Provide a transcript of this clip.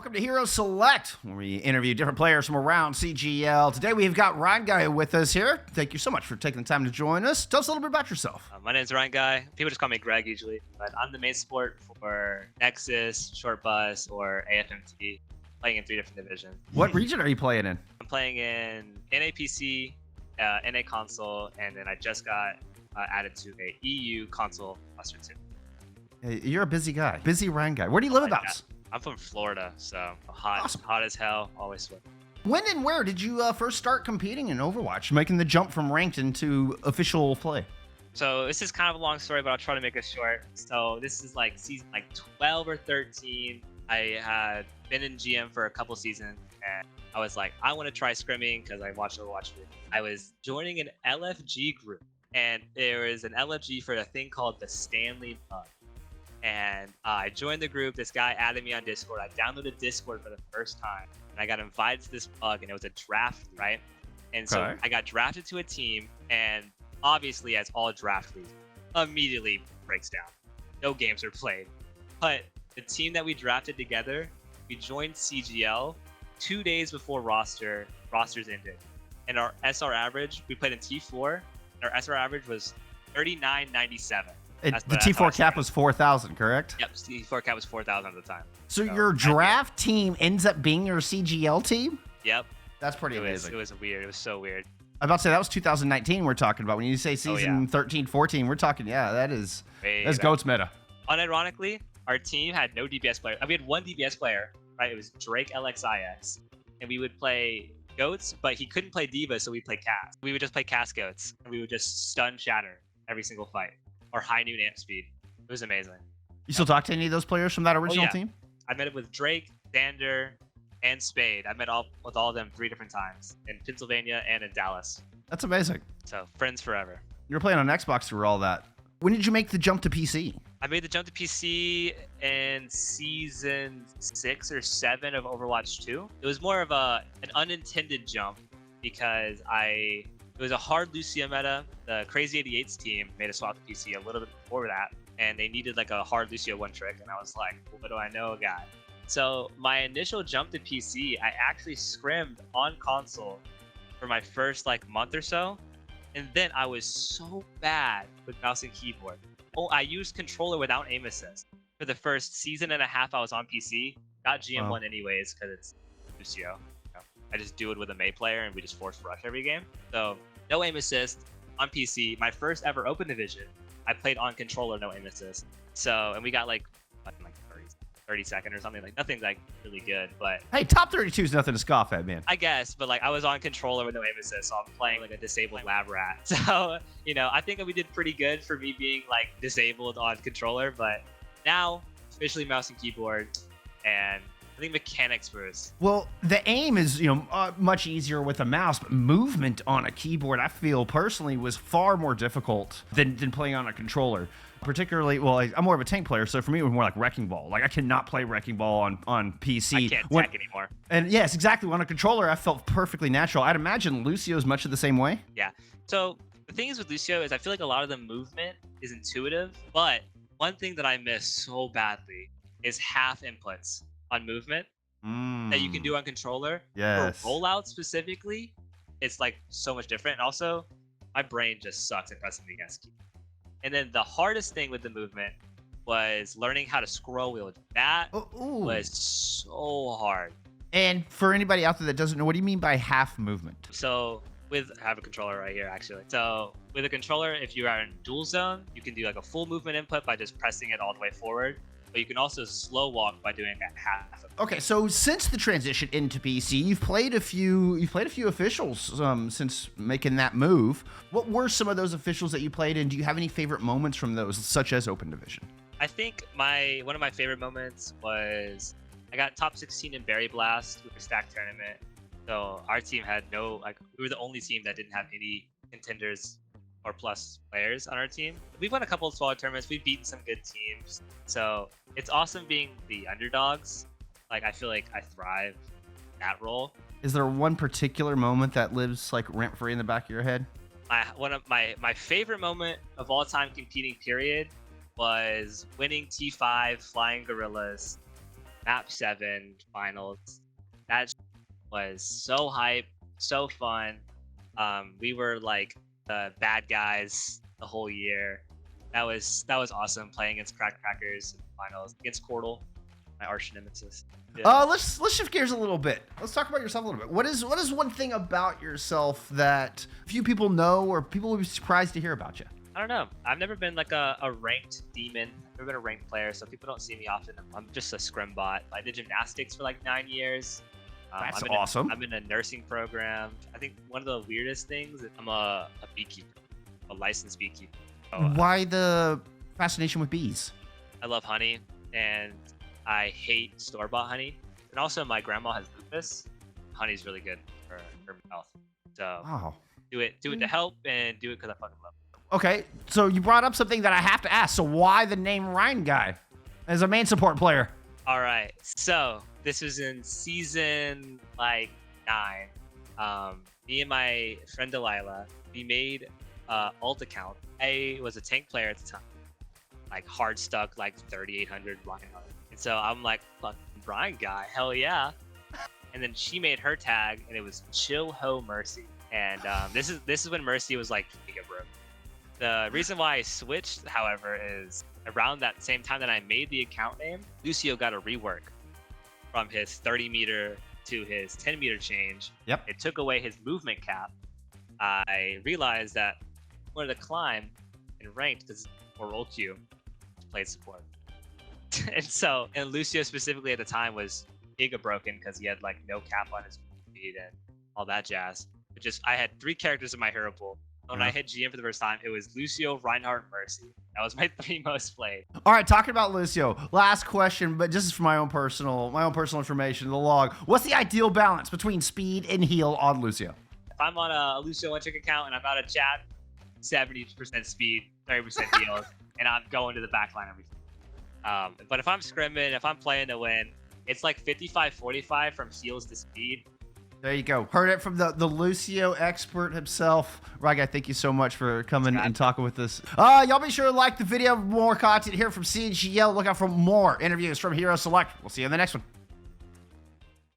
Welcome to Hero Select, where we interview different players from around CGL. Today we've got Reinguy with us here. Thank you so much for taking the time to join us. Tell us a little bit about yourself. My name's Reinguy. People just call me Greg usually, but I'm the main support for Nexus, Short Bus, or AFMT, playing in 3 different divisions. What region are you playing in? I'm playing in NA PC, NA console, and then I just got added to a EU console cluster too. Hey, you're a busy guy. Busy Reinguy. Where do you live about? I'm from Florida, so hot, Awesome. hot as hell, always sweating. When and where did you first start competing in Overwatch, making the jump from ranked into official play? So this is kind of a long story, but I'll try to make it short. So this is like season 12 or 13. I had been in GM for a couple seasons, and I was like, I want to try scrimming because I watched Overwatch. I was joining an LFG group, and there was an LFG for a thing called the Stanley Mug. And I joined the group. This guy added me on Discord. I downloaded Discord for the first time, and I got invited to this bug, and it was a draft, right? And so I got drafted to a team, and obviously, as all draft leagues, immediately breaks down. No games are played. But the team that we drafted together, we joined CGL 2 days before rosters ended. And our SR average, we played in T4, and our SR average was 39.97. The T4 cap was 4,000, correct? Yep, T4 cap was 4,000 at the time. So your draft team ends up being your CGL team? Yep. That's pretty amazing. It was weird. It was so weird. I'm about to say, that was 2019 we're talking about. When you say season 13, 14, we're talking, that's GOAT's meta. Unironically, our team had no DPS player. We had one DPS player, right? It was Drake LXIX. And we would play GOATs, but he couldn't play D.Va, so we'd play Cass. We would just play Cass GOATs, and we would just stun shatter every single fight. Or high noon amp speed. It was amazing. You still talk to any of those players from that original team? I met up with Drake, Xander, and Spade. I met with all of them 3 different times in Pennsylvania and in Dallas. That's amazing. So friends forever. You were playing on Xbox through all that. When did you make the jump to PC? I made the jump to PC in season 6 or 7 of Overwatch 2. It was more of an unintended jump because it was a hard Lucio meta. The Crazy 88's team made a swap to PC a little bit before that, and they needed like a hard Lucio one trick, and I was like, well, what do I know, guy? So my initial jump to PC, I actually scrimmed on console for my first month or so, and then I was so bad with mouse and keyboard. Oh, I used controller without aim assist for the first season and a half I was on PC. Got GM1 anyways because it's Lucio. I just do it with a Mei player, and we just force rush every game. So no aim assist on PC. My first ever open division, I played on controller, no aim assist. So, and we got like 32nd or something, nothing really good. But hey, top 32 is nothing to scoff at, man. I guess, but I was on controller with no aim assist, so I'm playing like a disabled lab rat. So I think we did pretty good for me being disabled on controller. But now officially mouse and keyboard, and I think mechanics first. Well, the aim is, much easier with a mouse, but movement on a keyboard, I feel personally, was far more difficult than playing on a controller. Particularly, I'm more of a tank player, so for me, it was more like Wrecking Ball. I cannot play Wrecking Ball on PC. I can't tech anymore. And yes, exactly. On a controller, I felt perfectly natural. I'd imagine Lucio's much of the same way. Yeah. So the thing is with Lucio is I feel like a lot of the movement is intuitive, but one thing that I miss so badly is half inputs on movement that you can do on controller. Yes. For rollout specifically, it's so much different. And also, my brain just sucks at pressing the S key. And then the hardest thing with the movement was learning how to scroll wheel. That was so hard. And for anybody out there that doesn't know, what do you mean by half movement? So I have a controller right here, actually. So with a controller, if you are in dual zone, you can do a full movement input by just pressing it all the way forward. But you can also slow walk by doing half. Okay, so since the transition into PC, you've played a few officials since making that move. What were some of those officials that you played, and do you have any favorite moments from those, such as Open Division? I think one of my favorite moments was I got top 16 in Berry Blast with a stack tournament. So our team had we were the only team that didn't have any contenders or plus players on our team. We've won a couple of smaller tournaments. We've beaten some good teams. So it's awesome being the underdogs. I feel like I thrive in that role. Is there one particular moment that lives rent-free in the back of your head? One of my favorite moment of all time competing period was winning T5 Flying Gorillas Map 7 finals. That was so hype, so fun. We were like the bad guys the whole year. That was awesome playing against Crackers in the finals against Cordle, my arch nemesis. Yeah. Let's shift gears a little bit. Let's talk about yourself a little bit. What is one thing about yourself that few people know or people would be surprised to hear about you? I don't know. I've never been like a ranked demon. I've never been a ranked player, so people don't see me often. I'm just a scrim bot. I did gymnastics for like 9 years. That's awesome. I'm in a nursing program. I think one of the weirdest things is I'm a beekeeper, a licensed beekeeper. So, why the fascination with bees? I love honey, and I hate store-bought honey. And also, my grandma has lupus. Honey's really good for her health. So Wow. do it to help, and do it because I fucking love it. Okay, so you brought up something that I have to ask. So why the name Reinguy as a main support player? All right, so this was in season like 9. Me and my friend Delilah, we made alt account. I was a tank player at the time, like hard stuck, like 3800 Reinhardt. And so I'm like, fucking Reinguy, hell yeah. And then she made her tag, and it was Chill Ho Mercy. And this is when Mercy was like mega broke. The reason why I switched, however, is around that same time that I made the account name, Lucio got a rework from his 30 meter to his 10 meter change. Yep. It took away his movement cap. I realized that I wanted to climb in ranked because or roll queue played support. and Lucio specifically at the time was giga broken because he had like no cap on his speed and all that jazz. But just I had 3 characters in my hero pool. When I hit GM for the first time, it was Lucio, Reinhardt, and Mercy. That was my 3 most played. All right, talking about Lucio. Last question, but just for my own personal information, the log. What's the ideal balance between speed and heal on Lucio? If I'm on a Lucio one-trick account and I'm out of chat, 70% speed, 30% heals, and I'm going to the backline every time. But if I'm scrimming, if I'm playing to win, it's like 55-45 from heals to speed. There you go. Heard it from the Lucio expert himself. Reinguy, thank you so much for coming and talking with us. Y'all be sure to like the video. More content here from CNGL. Look out for more interviews from Hero Select. We'll see you in the next one.